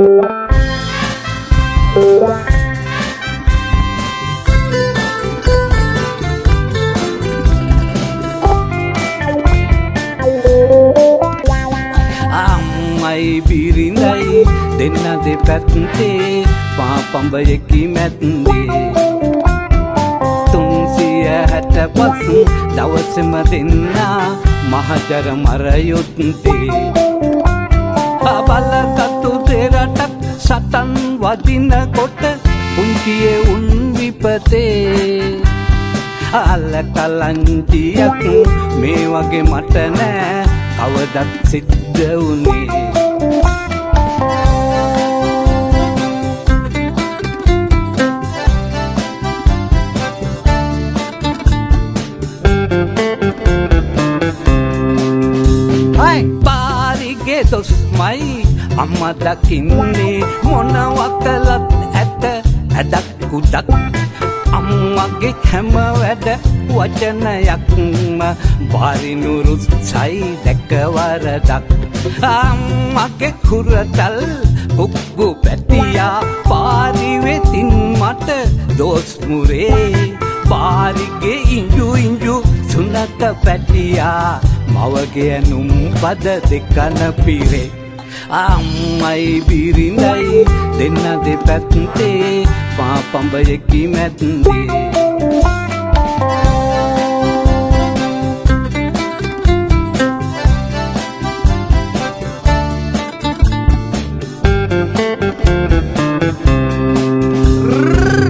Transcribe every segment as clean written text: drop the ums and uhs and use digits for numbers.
අම්මයි බිරිඳයි දෙන්න දෙපැත්තේ පාපඹයකි මැත්තේ 365 දවසෙම දෙන්න මහජර මරයුත්තේ බලකතු දෙරටක් සටන් වදිනකොට පුංචියේ උන් විපතේ අල්ල කලංචියක් මේ වගේ මට නෑ කවදත් සිද්ධ වුණේ පාරිගේ දොස්මයි අම්මා දකින්නේ මොනවා කළත් ඇත ඇදක් කුඩක් අම්මගේ හැම වැඩ වචනයක්ම බාරිනුරුත්සයි දැක වරදක් අම්මගේ කුරතල් කුක්කු පැටියා පාරිවෙතින් මට දොස් මුරේ පාරිගේ ඉංජු සුනක පැටියා මවගේ නුම් පද දෙකන පිරේ අම්මයි බිරිඳයි දෙන්න දෙපැත්තේ පාපඹයකි මැත්තේ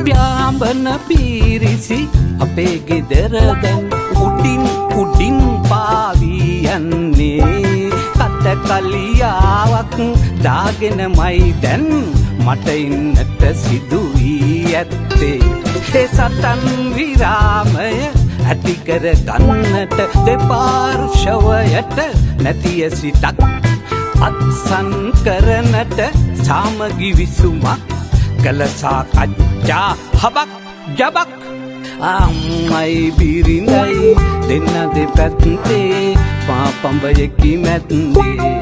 ප්‍යාඹන පිරිසි අපේ ගෙදර දැන් උඩින් පාවී යන්නේ කට කලියාවක් දාගෙනමයි දැන් මට ඉන්නට සිදු වී ඇත්තේ ඒ සටන් විරාමය ඇති කර ගන්නට දෙපාර්ශවයට නැතිය සිටක් අත්සන් කරනට සාමගි විසුමක් කළ සාකච්ඡා හබක් ජබක් අම්මයි බිරිඳයි දෙන්න දෙපැත්තේ පාපඹයකි මැත්තේ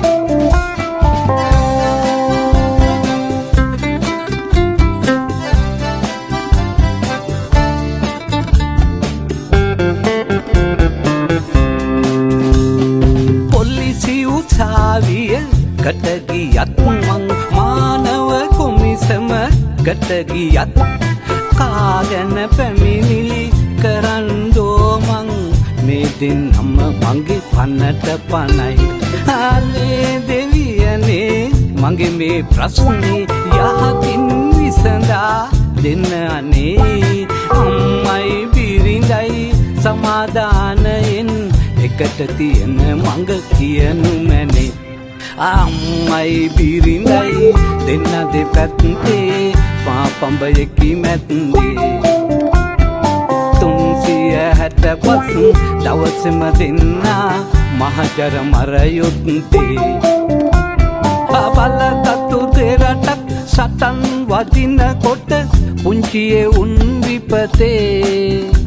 පොලිසි උසාවිය කට ගියත් මං මානව කොමිසම කට ගියත් කාගෙන පැමිණිලි කරන්දෝ මං මේ දෙන්නම මගේ පන්නට පනයි අනේ දෙවියනේ මගේ මේ ප්‍රශ්නේ යහකින් විසඳා දෙන්න අනේ අම්මයි බිරිඳයි සමාදානයෙන් එකට තියෙන මඟ කියනු මැනේ අම්මයි බිරිඳයි දෙන්න දෙපැත්තේ පාපඹයකි මැත්තේ 365 දවසෙම දෙන්න මහජර මරයුත්තේ බලකතු දෙරටක් සටන් වදිනකොට පුංචියේ උන් විපතේ